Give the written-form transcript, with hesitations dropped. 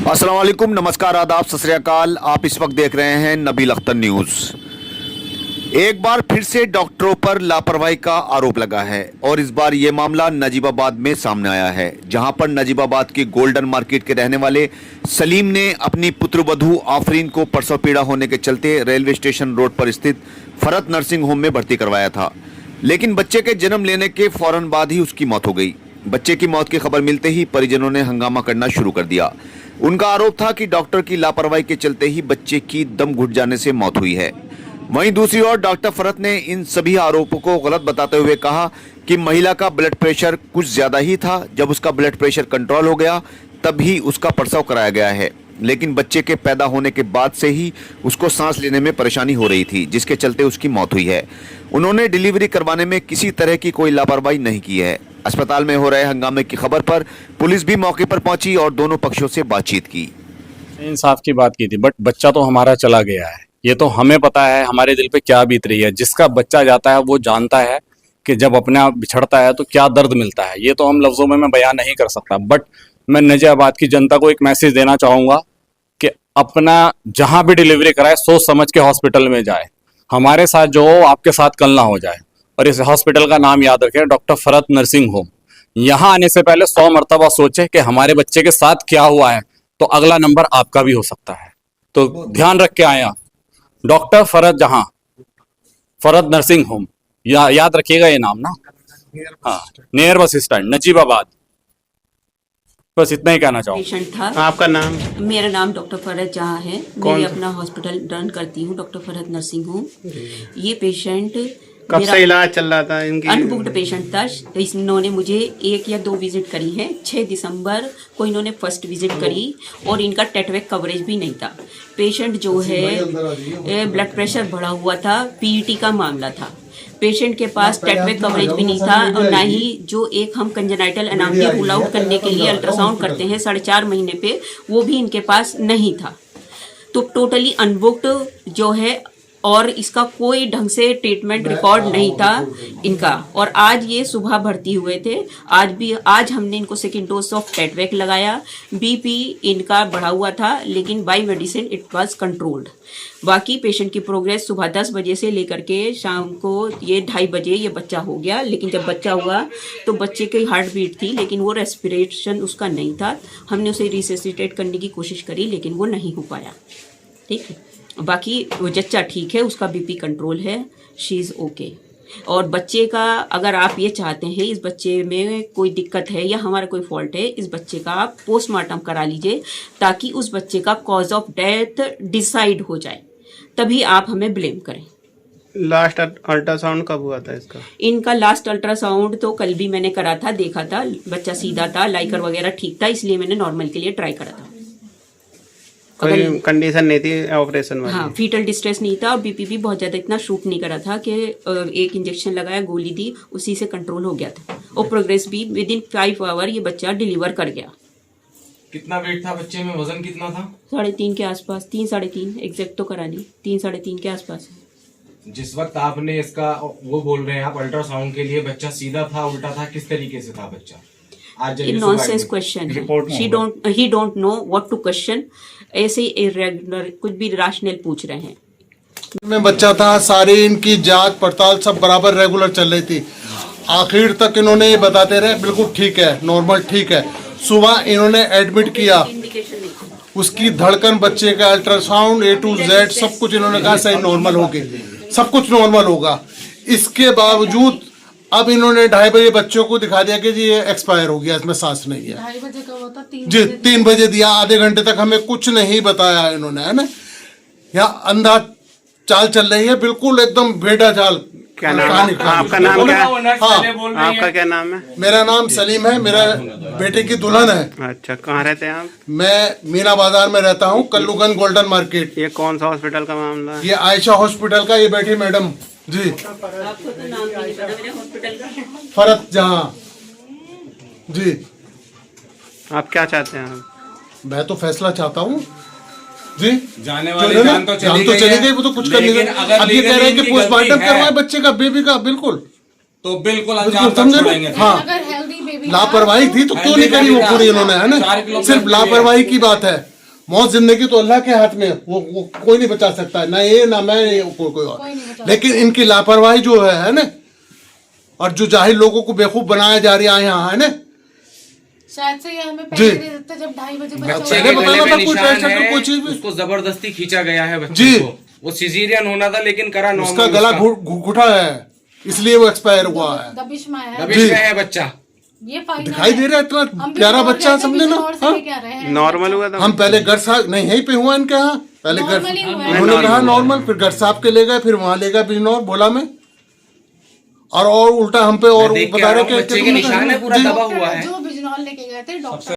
अस्सलाम वालेकुम, नमस्कार, आदाब, सत श्री अकाल। आप इस वक्त देख रहे हैं नबील अख्तर न्यूज। एक बार फिर से डॉक्टरों पर लापरवाही का आरोप लगा है और इस बार ये मामला नजीबाबाद में सामने आया है, जहां पर नजीबाबाद के गोल्डन मार्केट के रहने वाले सलीम ने अपनी पुत्रवधू आफरीन को प्रसव पीड़ा होने के चलते रेलवे स्टेशन रोड पर स्थित फरत नर्सिंग होम में भर्ती करवाया था। लेकिन बच्चे के जन्म लेने के फौरन बाद ही उसकी मौत हो गई। बच्चे की मौत की खबर मिलते ही परिजनों ने हंगामा करना शुरू कर दिया। उनका आरोप था कि डॉक्टर की लापरवाही के चलते ही बच्चे की दम घुट जाने से मौत हुई है। वहीं दूसरी ओर डॉक्टर फरत ने इन सभी आरोपों को गलत बताते हुए कहा कि महिला का ब्लड प्रेशर कुछ ज्यादा ही था। जब उसका ब्लड प्रेशर कंट्रोल हो गया तभी उसका प्रसव कराया गया है, लेकिन बच्चे के पैदा होने के बाद से ही उसको सांस लेने में परेशानी हो रही थी, जिसके चलते उसकी मौत हुई है। उन्होंने डिलीवरी करवाने में किसी तरह की कोई लापरवाही नहीं की है। अस्पताल में हो रहे हंगामे की खबर पर पुलिस भी मौके पर पहुंची और दोनों पक्षों से बातचीत की। इंसाफ की बात की थी, बट बच्चा तो हमारा चला गया है। ये तो हमें पता है हमारे दिल पे क्या बीत रही है। जिसका बच्चा जाता है वो जानता है कि जब अपने आप बिछड़ता है तो क्या दर्द मिलता है। ये तो हम लफ्जों में मैं बयान नहीं कर सकता। बट मैं नजीबाबाद की जनता को एक मैसेज देना चाहूँगा कि अपना जहाँ भी डिलीवरी कराए सोच समझ के हॉस्पिटल में जाए। हमारे साथ जो हो आपके साथ कल ना हो जाए। और इस हॉस्पिटल का नाम याद रखें, डॉक्टर फरत नर्सिंग होम। यहाँ आने से पहले 100 मरतबा सोचे कि हमारे बच्चे के साथ क्या हुआ है, तो अगला नंबर आपका भी हो सकता है। तो ध्यान रख के आया डॉक्टर फरत, जहां फरत नर्सिंग होम, याद रखिएगा ये नाम ना। हाँ, नियर बस स्टैंड नजीबाबाद। बस इतना ही कहना चाहूँ। पेशेंट था। आपका नाम? मेरा नाम डॉक्टर फरत जहाँ है। मैं अपना हॉस्पिटल रन करती हूँ, डॉक्टर फरत नर्सिंग होम। ये पेशेंट कब से इलाज चल रहा था इनकी? अनबुक्ड पेशेंट था। इन्होंने मुझे 1 या 2 विजिट करी है। 6 दिसंबर को इन्होंने फर्स्ट विजिट करी और इनका टेटवेक कवरेज भी नहीं था। पेशेंट जो है ब्लड प्रेशर बढ़ा हुआ था, पीईटी का मामला था। पेशेंट के पास टेटवेक कवरेज भी नहीं था और ना ही जो एक हम कंजेनाइटल एनामिया रूल आउट करने के लिए अल्ट्रासाउंड करते हैं 4.5 महीने पे, वो भी इनके पास नहीं था। तो टोटली अनबुक्ड जो है और इसका कोई ढंग से ट्रीटमेंट रिकॉर्ड नहीं था इनका। और आज ये सुबह भर्ती हुए थे। आज हमने इनको सेकेंड डोज ऑफ टेटवेक लगाया। बीपी इनका बढ़ा हुआ था, लेकिन by medicine it was controlled. बाकी पेशेंट की प्रोग्रेस सुबह 10 बजे से लेकर के शाम को ये 2:30 बजे ये बच्चा हो गया। लेकिन जब बच्चा हुआ तो बच्चे की हार्ट बीट थी, लेकिन वो रेस्पिरेशन उसका नहीं था। हमने उसे रिससिटेट करने की कोशिश करी, लेकिन वो नहीं हो पाया। ठीक है, बाकी वो बच्चा ठीक है, उसका बीपी कंट्रोल है, शी इज़ ओके। और बच्चे का अगर आप ये चाहते हैं इस बच्चे में कोई दिक्कत है या हमारा कोई फॉल्ट है, इस बच्चे का आप पोस्टमार्टम करा लीजिए ताकि उस बच्चे का कॉज ऑफ डेथ डिसाइड हो जाए, तभी आप हमें ब्लेम करें। लास्ट अल्ट्रासाउंड कब हुआ था इसका? इनका लास्ट अल्ट्रासाउंड तो कल भी मैंने करा था, देखा था, बच्चा सीधा था, लाइकर वगैरह ठीक था, इसलिए मैंने नॉर्मल के लिए ट्राई करा था। कोई कंडीशन नहीं थी ऑपरेशन वाली? हाँ, फीटल डिस्ट्रेस नहीं था और बीपी भी बहुत ज़्यादा इतना शूट नहीं करा था कि एक इंजेक्शन लगाया, गोली दी, उसी से कंट्रोल हो गया था। और प्रोग्रेस भी विद इन 5 आवर ये बच्चा डिलीवर कर गया। कितना वेट था बच्चे में, वजन कितना था? 3.5 के आसपास, 3-3.5 एग्जैक्ट तो करा नहीं, 3-3.5 के आसपास। जिस वक्त आपने इसका वो बोल रहे हैं आप अल्ट्रासाउंड के लिए, बच्चा सीधा था उल्टा था, किस तरीके से था बच्चा? आज नॉनसेंस क्वेश्चन है। He don't know what to question. ऐसे इरेगुलर कुछ भी राशनल पूछ रहे हैं। में बच्चा था, सारी इनकी जांच पड़ताल सब बराबर रेगुलर चल रही थी। आखिर तक इन्होंने ये बताते रहे बिल्कुल ठीक है, नॉर्मल ठीक है। सुबह इन्होंने एडमिट किया, उसकी धड़कन, बच्चे का अल्ट्रासाउंड A to Z सब कुछ इन्होंने कहा सही नॉर्मल होगी, सब कुछ नॉर्मल होगा। इसके बावजूद अब इन्होंने 2:30 बजे बच्चों को दिखा दिया कि जी ये एक्सपायर हो गया, इसमें सांस नहीं है। 2:30 बजे का हुआ था, 3 बजे दिया। आधे घंटे तक हमें कुछ नहीं बताया इन्होंने, है ना। यहाँ अंधा चाल चल रही है, बिल्कुल एकदम बेटा चाल। क्या नाम है आपका? नाम क्या है? हाँ, आपका क्या नाम है? मेरा नाम सलीम है, मेरा बेटे की दुल्हन है। अच्छा, कहाँ रहते हैं आप? मैं मीना बाजार में रहता हूँ, कल्लूगंज गोल्डन मार्केट। ये कौन सा हॉस्पिटल का मामला है? ये आयशा हॉस्पिटल का, ये बैठी मैडम जी, आपको तो नाम भी नहीं पता मेरे हॉस्पिटल का। फरत जहाँ जी। आप क्या चाहते हैं? मैं तो फैसला चाहता हूँ जी। जाने वाली जान तो चली गई, वो तो कुछ कर नहीं सकते। अब ये कह रहे हैं कि पोस्टमार्टम करवाए बच्चे का, बेबी का, बिल्कुल तो बिल्कुल अंजाम तक छोड़ेंगे। हाँ, अगर हेल्दी बेबी लापरवाही थी तो क्यों नहीं करी वो पूरी इन्होंने, है ना। सिर्फ लापरवाही की बात है। मौत जिंदगी तो अल्लाह के हाथ में है, वो कोई नहीं बचा सकता है, ना ये ना मैं कोई और। लेकिन इनकी लापरवाही जो है ना, और जो जाहिल लोगों को बेवकूफ बनाया जा रहा है यहाँ, है ना। शायद से ये हमें जी। पहले दे देते जब 2:30 बजे बच्चा बच्चे पहले के बताना गले था में कोई निशान टेस्ट कर है, कोई चीज भी। उसको जबरदस्ती खींचा गया है बच्चे जी। को। वो सिजेरियन होना था लेकिन करा नॉर्मल। उसका गला घुटा है, इसलिए वो एक्सपायर हुआ है। दबिश में है। दबिश में है बच्चा। ये फाइनल दिखाई दे रहा है इतना हम प्यारा बिजनौर बच्चा, गए थे, समझे ना। बिजनौर से हाँ? लेके आ रहे हैं। नॉर्मल हुआ था। हम पहले घर साहब नहीं, यहीं पे हुआ इनके यहाँ, पहले घर नॉर्मल ही हुआ है। उन्होंने कहा नॉर्मल, फिर घर साहब के ले गए, फिर वहां ले गए बिजनौर भोला में, और उल्टा हम पे और मैं देख के बता आ रहा रहे हूँ, बच्चे के निशान है, पूरा दबा हुआ है। जो बिजनौर लेके गए थे डॉक्टर